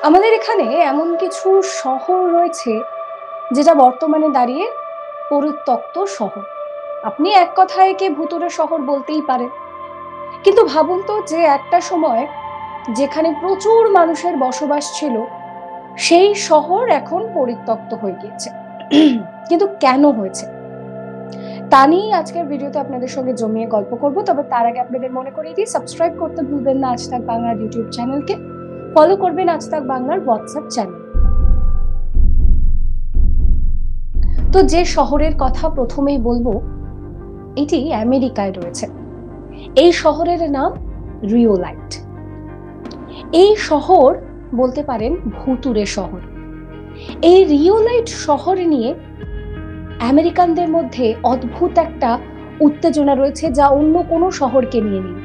আমাদের এখানে এমন কিছু শহর রয়েছে যেটা বর্তমানে দাঁড়িয়ে পরিত্যক্ত শহর। আপনি এক কথায় একে ভুতুড়ে শহর বলতেই পারেন। কিন্তু ভাবুন তো, যে একটা সময় যেখানে প্রচুর মানুষের বসবাস ছিল, সেই শহর এখন পরিত্যক্ত হয়ে গিয়েছে। কিন্তু কেন হয়েছে তা নিয়েই আজকের ভিডিওতে আপনাদের সঙ্গে জমিয়ে গল্প করব। তবে তার আগে আপনাদের মনে করিয়ে দিই, সাবস্ক্রাইব করতে ভুলবেন না আজ তাক বাংলার ইউটিউব চ্যানেলকে, ফলো করবেন আজ তাক বাংলার হোয়াটসঅ্যাপ চ্যানেল। তো যে শহরের কথা প্রথমেই বলবো, এটি আমেরিকায় রয়েছে। এই শহরের নাম রিওলাইট। এই শহর বলতে পারেন ভুতুড়ে শহর। এই রিওলাইট শহর নিয়ে আমেরিকানদের মধ্যে অদ্ভুত একটা উত্তেজনা রয়েছে, যা অন্য কোনো শহরকে নিয়ে নেই।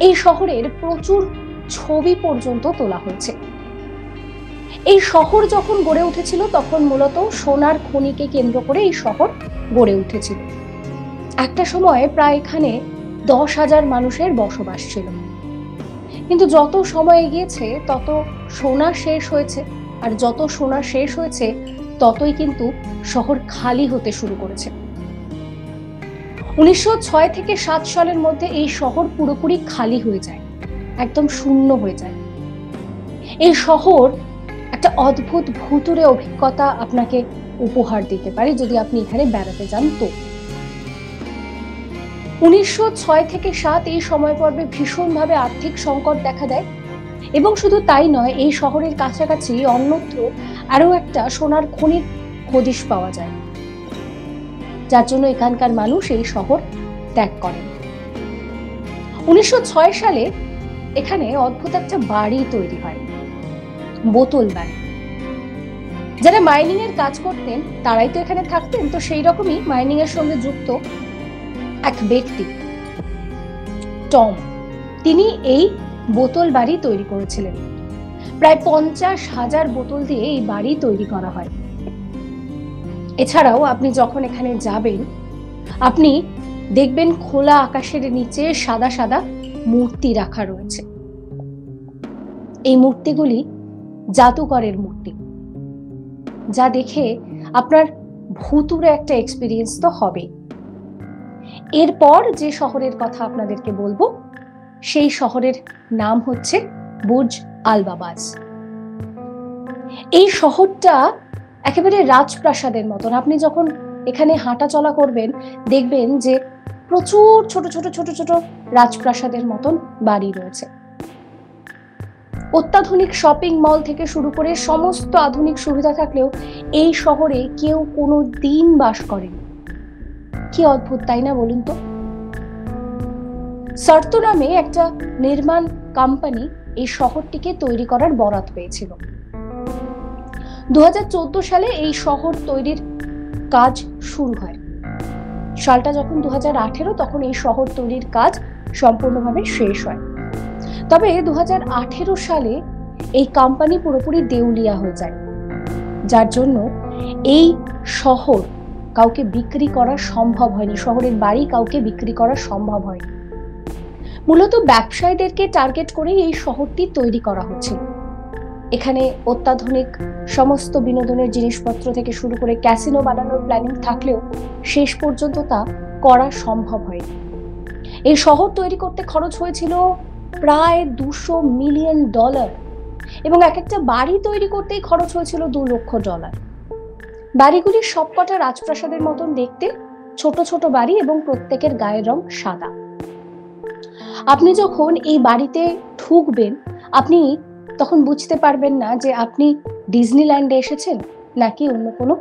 এই শহরের প্রচুর ছবি পর্যন্ত তোলা হয়েছে। এই শহর যখন গড়ে উঠেছিল তখন মূলত সোনার খনিকে কেন্দ্র করে এই শহর গড়ে উঠেছিল। একটা সময়ে প্রায় এখানে 10,000 মানুষের বসবাস ছিল। কিন্তু যত সময় এগিয়েছে তত সোনা শেষ হয়েছে, আর যত সোনা শেষ হয়েছে ততই কিন্তু শহর খালি হতে শুরু করেছে। 1906 থেকে 7 সালের মধ্যে এই শহর পুরোপুরি খালি হয়ে যায়, একদম শূন্য হয়ে যায়। এই শহর একটা অদ্ভুত ভুতুড়ে অভিজ্ঞতা আপনাকে উপহার দিতে পারে যদি আপনি এখানে বেড়াতে যান। তো 1906 থেকে 7 এই সময় পর্বে ভীষণভাবে আর্থিক সংকট দেখা দেয়, এবং শুধু তাই নয়, এই শহরের কাছাকাছি অন্যত্র আরো একটা সোনার খনির হদিশ পাওয়া যায়, যার জন্য এখানকার মানুষ এই শহর ত্যাগ করেন। 1906 সালে এখানে অদ্ভুত একটা বাড়ি তৈরি হয়, বোতল বাড়ি। যারা মাইনিং এর কাজ করতেন তারাই তো এখানে থাকতেন। তো সেই রকমই মাইনিং এর সঙ্গে যুক্ত এক ব্যক্তি, টম, তিনি এই বোতল বাড়ি তৈরি করেছিলেন। প্রায় 50,000 বোতল দিয়ে এই বাড়ি তৈরি করা হয়। এছাড়াও আপনি যখন এখানে যাবেন, আপনি দেখবেন খোলা আকাশের নিচে সাদা সাদা মূর্তি রাখা রয়েছে। এই মূর্তিগুলি জাদুকরের মূর্তি, যা দেখে আপনার ভুতুড়ে একটা এক্সপিরিয়েন্স তো হবে। এরপর যে শহরের কথা আপনাদেরকে বলবো, সেই শহরের নাম হচ্ছে বুর্জ আলবাবাজ। এই শহরটা একেবারে রাজপ্রাসাদের মতন। আপনি যখন এখানে হাঁটা চলা করবেন দেখবেন যে প্রচুর ছোট ছোট ছোট ছোট রাজপ্রাসাদের মতন বাড়ি রয়েছে। অত্যাধুনিক শপিং মল থেকে শুরু করে সমস্ত আধুনিক সুবিধা থাকলেও এই শহরে কেউ কোনো দিন বাস করেনি। কি অদ্ভুত, তাই না বলুন তো? সার্তো নামে একটা নির্মাণ কোম্পানি এই শহরটিকে তৈরি করার বরাত পেয়েছিল। 2014 সালে এই শহর তৈরির কাজ শুরু হয়। সালটা যখন 2018, তখন এই শহর তৈরির কাজ সম্পূর্ণভাবে শেষ হয়। তবে 2018 সালে এই কোম্পানি পুরোপুরি দেউলিয়া হয়ে যায়, যার জন্য এই শহর কাউকে বিক্রি করা সম্ভব হয়নি। শহরের বাড়ি কাউকে বিক্রি করা সম্ভব হয়নি। মূলত ব্যবসায়ীদেরকে টার্গেট করে এই শহরটি তৈরি করা হচ্ছিল। এখানে অত্যাধুনিক সমস্ত বিনোদনের জিনিসপত্র থেকে শুরু করে ক্যাসিনো বানানোর প্ল্যানিং থাকলেও শেষ পর্যন্ত তা করা সম্ভব হয়নি। এই শহর তৈরি করতে খরচ হয়েছিল প্রায় $200 মিলিয়ন, এবং এক একটা বাড়ি তৈরি করতেই খরচ হয়েছিল $2 লক্ষ। বাড়িগুলি সবকটা রাজপ্রাসাদের মতন দেখতে, ছোট ছোট বাড়ি, এবং প্রত্যেকের গায়ের রং সাদা। আপনি যখন এই বাড়িতে ঢুকবেন, আপনি তখন বুঝতে পারবেন না যে আপনি ডিজনিল্যান্ডে এসেছেন নাকি অন্য কোনো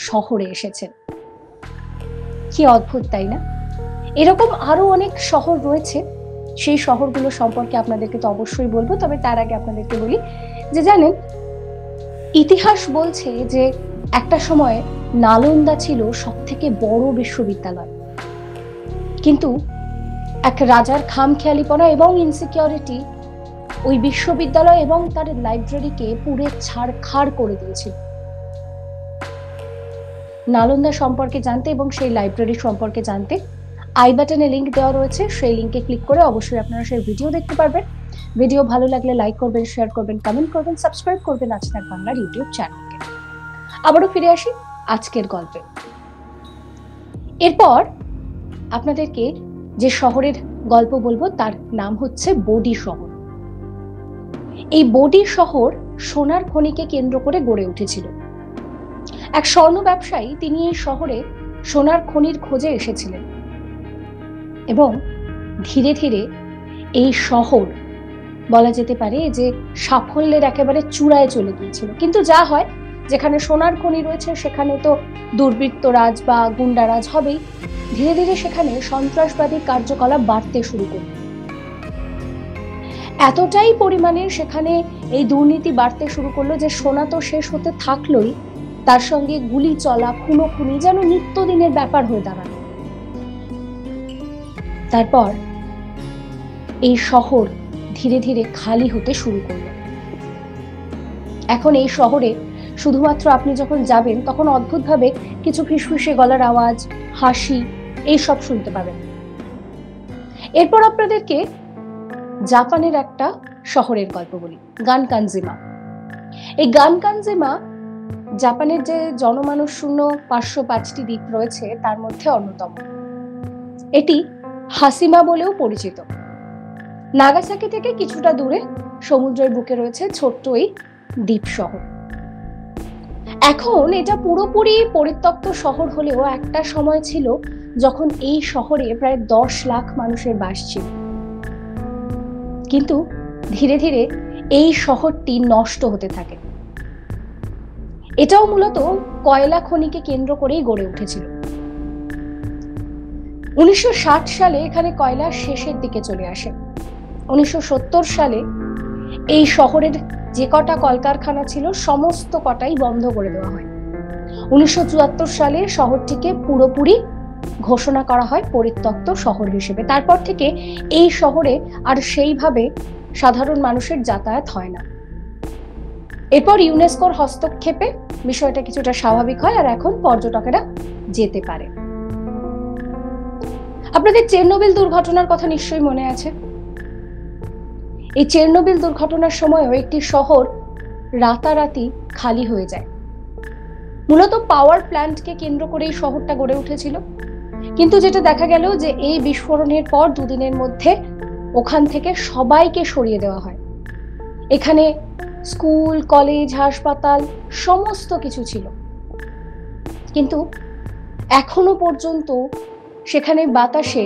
শহরে এসেছেন। কি অদ্ভুত, তাই না? এরকম আরো অনেক শহর রয়েছে। সেই শহরগুলো সম্পর্কে আপনাদেরকে তো অবশ্যই বলবো। তবে তার আগে আপনাদেরকে বলি যে, জানেন, ইতিহাস বলছে যে একটা সময় নালন্দা ছিল সবথেকে বড় বিশ্ববিদ্যালয়, কিন্তু এক রাজার খামখেয়ালিপনা এবং ইনসিকিউরিটি ওই বিশ্ববিদ্যালয় এবং তার লাইব্রেরিকে পুড়ে ছারখার করে দিয়েছিল। নালন্দা সম্পর্কে জানতে এবং সেই লাইব্রেরি সম্পর্কে জানতে আই বাটনে লিংক দেওয়া রয়েছে, সেই লিংকে ক্লিক করে অবশ্যই আপনারা সেই ভিডিও দেখতে পারবেন। ভিডিও ভালো লাগলে লাইক করবেন, শেয়ার করবেন, কমেন্ট করবেন, সাবস্ক্রাইব করবেন আজ তাক বাংলার ইউটিউব চ্যানেলকে। আবারও ফিরে আসি আজকের গল্পে। এরপর আপনাদেরকে যে শহরের গল্প বলবো তার নাম হচ্ছে বডি শহর। এই বডি শহর সোনার খনিকে কেন্দ্র করে গড়ে উঠেছিল। এক স্বর্ণ ব্যবসায়ী তিনি এই শহরে সোনার খনির খোঁজে এসেছিলেন এবং ধীরে ধীরে এই শহর বলা যেতে পারে যে সাফল্যের একেবারে চূড়ায় চলে গিয়েছিল। কিন্তু যা হয়, যেখানে সোনার খনি রয়েছে সেখানে তো দুর্বৃত্তরাজ বা গুন্ডারাজ হবেই। ধীরে ধীরে সেখানে সন্ত্রাসবাদী কার্যকলাপ বাড়তে শুরু করল। এতটাই পরিমাণের সেখানে এই দুর্নীতি বাড়তে শুরু করলো যে সোনা তো শেষ হতে থাকলোই, তার সঙ্গে গুলি চলা, খুনোখুনি যেন নিত্যদিনের ব্যাপার হয়ে দাঁড়ালো। তারপর এই শহর ধীরে ধীরে খালি হতে শুরু করলো। এখন এই শহরে শুধুমাত্র আপনি যখন যাবেন তখন অদ্ভুতভাবে কিছু ফিসফিসে গলার আওয়াজ, হাসি এইসব শুনতে পাবেন। এরপর আপনাদেরকে জাপানের একটা শহরের গল্প বলি, গানকানজিমা। এই গানকানজিমা জাপানের যে জনমানব শূন্য 505টি দ্বীপ রয়েছে তার মধ্যে অন্যতম। এটি হাসিমা বলেও পরিচিত। নাগাসাকি থেকে কিছুটা দূরে সমুদ্রের বুকে রয়েছে ছোট্ট এই দ্বীপ শহর। এখন এটা পুরোপুরি পরিত্যক্ত শহর হলেও একটা সময় ছিল যখন এই শহরে প্রায় 10 লাখ মানুষের বাস ছিল। কিন্তু ধীরে ধীরে এই শহরটি নষ্ট হতে থাকে। এটাও মূলত কয়লা খনিকে কেন্দ্র করেই গড়ে উঠেছিল। 1960 সালে এখানে কয়লা শেষের দিকে চলে আসে। 1970 সালে এই শহরের যে কটা কলকারখানা ছিল সমস্ত কটাই বন্ধ করে দেওয়া হয়। 1974 সালে শহরটিকে পুরোপুরি ঘোষণা করা হয় পরিত্যক্ত শহর হিসেবে। তারপর থেকে এই শহরে আর সেইভাবে সাধারণ মানুষের যাতায়াত হয় না। এরপর ইউনেস্কোর হস্তক্ষেপে বিষয়টা কিছুটা স্বাভাবিক হয় আর এখন পর্যটকেরা যেতে পারে। আপনাদের চেরনোবিল দুর্ঘটনার কথা নিশ্চয়ই মনে আছে। এই চেরনোবিল দুর্ঘটনার সময়ও একটি শহর রাতারাতি খালি হয়ে যায়। মূলত পাওয়ার প্ল্যান্টকে কেন্দ্র করে এই শহরটা গড়ে উঠেছিল। কিন্তু যেটা দেখা গেল যে এই বিস্ফোরণের পর দুদিনের মধ্যে ওখান থেকে সবাইকে সরিয়ে দেওয়া হয়। এখানে স্কুল, কলেজ, হাসপাতাল সমস্ত কিছু ছিল, কিন্তু এখনো পর্যন্ত সেখানে বাতাসে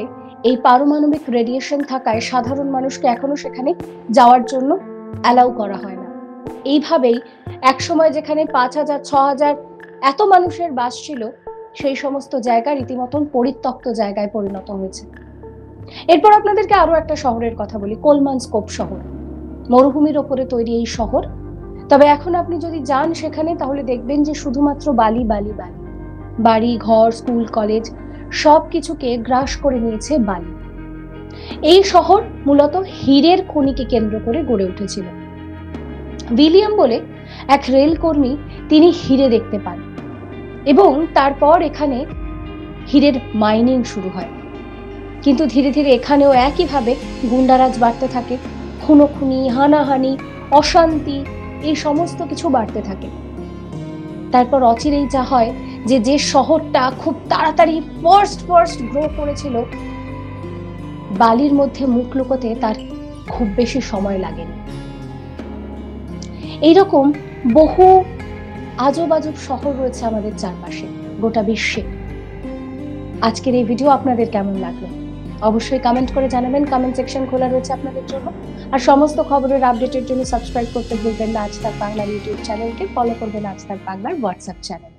এই পারমাণবিক রেডিয়েশন থাকায় সাধারণ মানুষকে এখনো সেখানে যাওয়ার জন্য অ্যালাউ করা হয় না। এইভাবেই একসময় যেখানে 5,000, 6,000 এত মানুষের বাস ছিল সেই সমস্ত জায়গা রীতিমতন পরিত্যক্ত জায়গায় পরিণত হয়েছে। এরপর আপনাদেরকে আরো একটা শহরের কথা বলি, কোলমানস্কোপ শহর। মরুভূমির ওপরে তৈরি এই শহর। তবে এখন আপনি যদি যান সেখানে তাহলে দেখবেন যে শুধুমাত্র বালি বালি বালি, বাড়ি ঘর, স্কুল, কলেজ সবকিছুকে গ্রাস করে নিয়েছে বালি। এই শহর মূলত হীরের খনিকে কেন্দ্র করে গড়ে উঠেছিল। উইলিয়াম বলে এক রেল কর্মী তিনি হীরে দেখতে পান এবং তারপর এখানে হীরের মাইনিং শুরু হয়। কিন্তু ধীরে ধীরে এখানেও একইভাবে গুন্ডারাজ বাড়তে থাকে, খুনোখুনি, হানাহানি, অশান্তি এই সমস্ত কিছু বাড়তে থাকে। তারপর অচিরেই যা হয় যে শহরটা খুব তাড়াতাড়ি ফার্স্ট গ্রো করেছিল, বালির মধ্যে মুখ লুকোতে তার খুব বেশি সময় লাগেনি। এইরকম বহু আজব আজব শহর রয়েছে আমাদের চারপাশে, গোটা বিশ্বে। আজকের এই ভিডিও আপনাদের কেমন লাগলো অবশ্যই কমেন্ট করে জানাবেন। কমেন্ট সেকশন খোলা রয়েছে আপনাদের জন্য। আর সমস্ত খবরের আপডেটের জন্য সাবস্ক্রাইব করতে ভুলবেন না আজ তাক বাংলার ইউটিউব চ্যানেলকে, ফলো করবেন আজ তাক বাংলার হোয়াটসঅ্যাপ চ্যানেল।